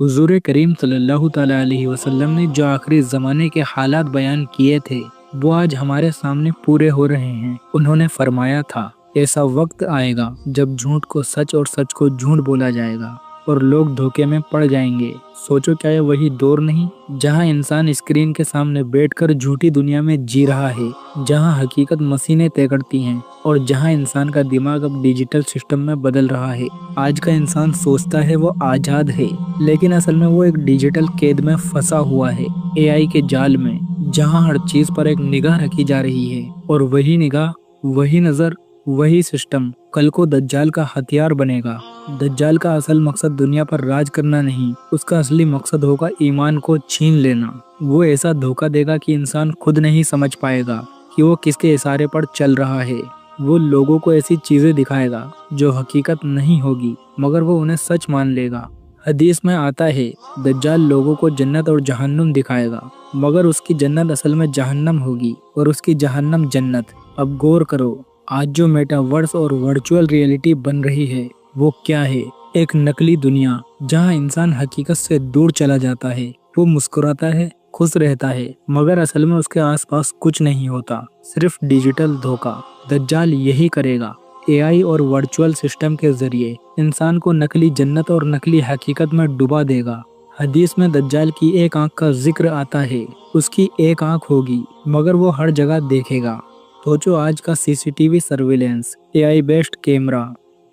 हुजूर करीम सल्लल्लाहु ताला अलैहि वसल्लम ने जो आखिरी ज़माने के हालात बयान किए थे, वो आज हमारे सामने पूरे हो रहे हैं। उन्होंने फरमाया था, ऐसा वक्त आएगा जब झूठ को सच और सच को झूठ बोला जाएगा और लोग धोखे में पड़ जाएंगे। सोचो, क्या ये वही दौर नहीं जहां इंसान स्क्रीन के सामने बैठकर झूठी दुनिया में जी रहा है, जहां हकीकत मशीनें तय करती हैं और जहां इंसान का दिमाग अब डिजिटल सिस्टम में बदल रहा है। आज का इंसान सोचता है वो आजाद है, लेकिन असल में वो एक डिजिटल कैद में फंसा हुआ है, एआई के जाल में, जहां हर चीज पर एक निगाह रखी जा रही है और वही निगाह, वही नजर, वही सिस्टम कल को दज्जाल का हथियार बनेगा। दज्जाल का असल मकसद दुनिया पर राज करना नहीं, उसका असली मकसद होगा ईमान को छीन लेना। वो ऐसा धोखा देगा कि इंसान खुद नहीं समझ पाएगा कि वो किसके इशारे पर चल रहा है। वो लोगों को ऐसी चीजें दिखाएगा जो हकीकत नहीं होगी, मगर वो उन्हें सच मान लेगा। हदीस में आता है, दज्जाल लोगों को जन्नत और जहन्नुम दिखाएगा, मगर उसकी जन्नत असल में जहन्नम होगी और उसकी जहन्नम जन्नत। अब गौर करो, आज जो मेटावर्स और वर्चुअल रियलिटी बन रही है, वो क्या है? एक नकली दुनिया जहां इंसान हकीकत से दूर चला जाता है। वो मुस्कुराता है, खुश रहता है, मगर असल में उसके आसपास कुछ नहीं होता, सिर्फ डिजिटल धोखा। दज्जाल यही करेगा। एआई और वर्चुअल सिस्टम के जरिए इंसान को नकली जन्नत और नकली हकीकत में डुबा देगा। हदीस में दज्जाल की एक आंख का जिक्र आता है। उसकी एक आंख होगी, मगर वो हर जगह देखेगा। सोचो, आज का CCTV surveillance, AI based camera,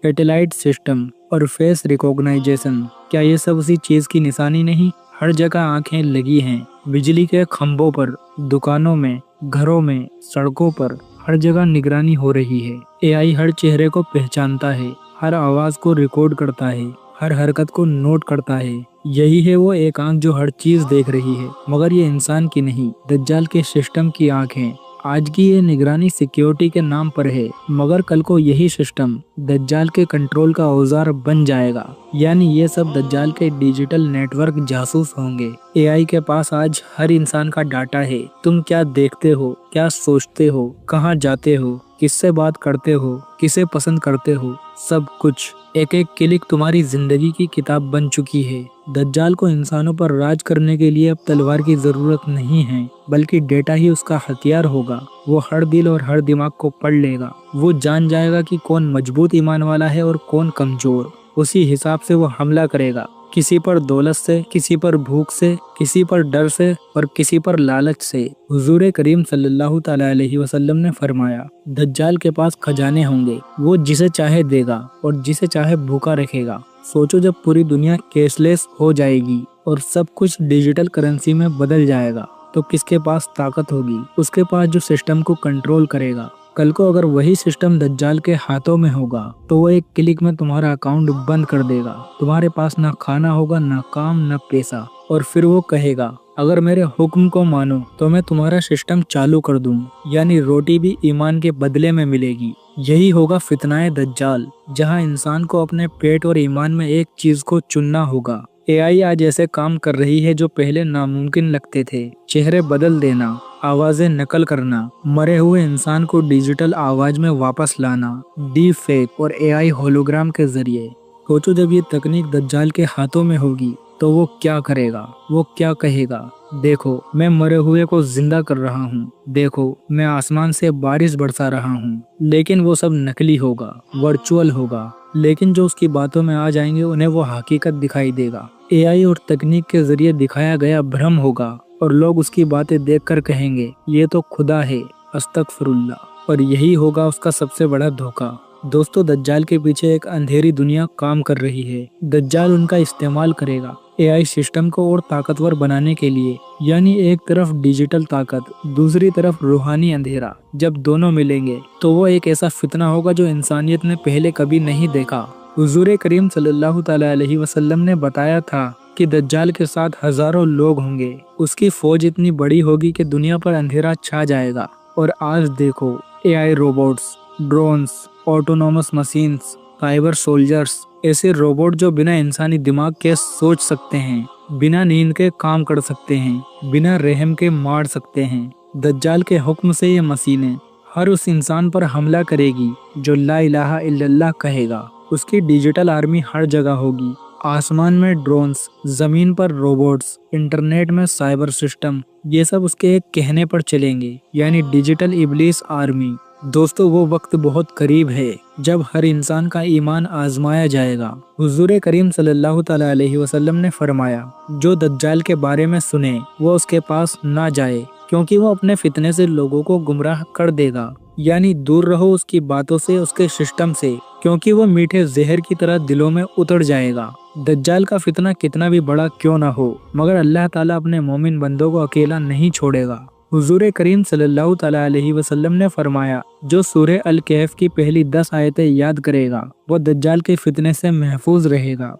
satellite system और फेस रिकॉग्नाइजेशन, क्या ये सब उसी चीज की निशानी नहीं? हर जगह आंखें लगी हैं, बिजली के खंभों पर, दुकानों में, घरों में, सड़कों पर, हर जगह निगरानी हो रही है। एआई हर चेहरे को पहचानता है, हर आवाज को रिकॉर्ड करता है, हर हरकत को नोट करता है। यही है वो एक आंख जो हर चीज देख रही है, मगर ये इंसान की नहीं, दज्जाल के सिस्टम की आंख है। आज की ये निगरानी सिक्योरिटी के नाम पर है, मगर कल को यही सिस्टम दज्जाल के कंट्रोल का औजार बन जाएगा। यानी ये सब दज्जाल के डिजिटल नेटवर्क जासूस होंगे। एआई के पास आज हर इंसान का डाटा है। तुम क्या देखते हो, क्या सोचते हो, कहाँ जाते हो, किससे बात करते हो, किसे पसंद करते हो, सब कुछ एक एक क्लिक तुम्हारी जिंदगी की किताब बन चुकी है। दज्जाल को इंसानों पर राज करने के लिए अब तलवार की जरूरत नहीं है, बल्कि डेटा ही उसका हथियार होगा। वो हर दिल और हर दिमाग को पढ़ लेगा। वो जान जाएगा कि कौन मजबूत ईमान वाला है और कौन कमजोर। उसी हिसाब से वो हमला करेगा, किसी पर दौलत से, किसी पर भूख से, किसी पर डर से और किसी पर लालच से। हुजूर करीम सल्लल्लाहु ताला अलैहि वसल्लम ने फरमाया, दज्जाल के पास खजाने होंगे, वो जिसे चाहे देगा और जिसे चाहे भूखा रखेगा। सोचो, जब पूरी दुनिया कैशलेस हो जाएगी और सब कुछ डिजिटल करेंसी में बदल जाएगा, तो किसके पास ताकत होगी? उसके पास जो सिस्टम को कंट्रोल करेगा। कल को अगर वही सिस्टम दज्जाल के हाथों में होगा, तो वो एक क्लिक में तुम्हारा अकाउंट बंद कर देगा। तुम्हारे पास ना खाना होगा, ना काम, ना पैसा। और फिर वो कहेगा, अगर मेरे हुक्म को मानो तो मैं तुम्हारा सिस्टम चालू कर दूं। यानी रोटी भी ईमान के बदले में मिलेगी। यही होगा फितनाए दज्जाल, जहां इंसान को अपने पेट और ईमान में एक चीज को चुनना होगा। एआई आज ऐसे काम कर रही है जो पहले नामुमकिन लगते थे। चेहरे बदल देना, आवाजें नकल करना, मरे हुए इंसान को डिजिटल आवाज में वापस लाना, डीप फेक और एआई होलोग्राम के जरिए। सोचो, जब ये तकनीक दज्जाल के हाथों में होगी तो वो क्या करेगा, वो क्या कहेगा? देखो, मैं मरे हुए को जिंदा कर रहा हूँ, देखो मैं आसमान से बारिश बरसा रहा हूँ। लेकिन वो सब नकली होगा, वर्चुअल होगा। लेकिन जो उसकी बातों में आ जाएंगे, उन्हें वो हकीकत दिखाई देगा। एआई और तकनीक के जरिए दिखाया गया भ्रम होगा और लोग उसकी बातें देखकर कहेंगे, ये तो खुदा है, अस्तगफिरुल्लाह। और यही होगा उसका सबसे बड़ा धोखा। दोस्तों, दज्जाल के पीछे एक अंधेरी दुनिया काम कर रही है। दज्जाल उनका इस्तेमाल करेगा एआई सिस्टम को और ताकतवर बनाने के लिए। यानी एक तरफ डिजिटल ताकत, दूसरी तरफ रूहानी अंधेरा। जब दोनों मिलेंगे तो वो एक ऐसा फितना होगा जो इंसानियत ने पहले कभी नहीं देखा। हुजूर करीम सल्लल्लाहु ताला अलैहि वसल्लम ने बताया था कि दज्जाल के साथ हजारों लोग होंगे। उसकी फौज इतनी बड़ी होगी कि दुनिया पर अंधेरा छा जाएगा। और आज देखो, AI robots, drones, autonomous machines, cyber soldiers, ऐसे रोबोट जो बिना इंसानी दिमाग के सोच सकते हैं, बिना नींद के काम कर सकते हैं, बिना रहम के मार सकते हैं। दज्जाल के हुक्म से ये मशीनें हर उस इंसान पर हमला करेगी जो ला इलाहा इल्लल्लाह कहेगा। उसकी डिजिटल आर्मी हर जगह होगी। آسمان میں ڈرونز، زمین پر روبوٹس، انٹرنیٹ میں سائبر سسٹم، یہ سب اس کے ایک کہنے پر چلیں گے، یعنی ڈیجیٹل ابلیس آرمی۔ دوستو وہ وقت بہت قریب ہے جب ہر انسان کا ایمان آزمایا جائے گا۔ حضور کریم صلی اللہ تعالی علیہ وسلم نے فرمایا، جو دجال کے بارے میں سنے وہ اس کے پاس نہ جائے، کیونکہ وہ اپنے فتنے سے لوگوں کو گمراہ کر دے گا۔ یعنی دور رہو اس کی باتوں سے، اس کے سسٹم سے، کیونکہ وہ میٹھے زہر کی طرح دلوں میں اتر جائے گا۔ دجال کا فتنہ کتنا بھی بڑا کیوں نہ ہو، مگر اللہ تعالیٰ اپنے مومن بندوں کو اکیلا نہیں چھوڑے گا۔ حضور کریم صلی اللہ تعالی علیہ وسلم نے فرمایا، جو سورہ الکہف کی پہلی 10 آیتیں یاد کرے گا وہ دجال کے فتنے سے محفوظ رہے گا۔